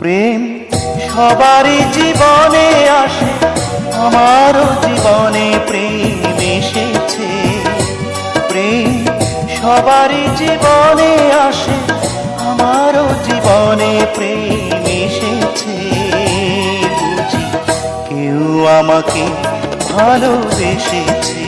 প্রেম সবারই জীবনে আসে, আমারও জীবনে প্রেম এসেছে। প্রেম সবারই জীবনে আসে, আমারও জীবনে প্রেম এসেছে। বুঝি কেউ আমাকে ভালোবেসেছে।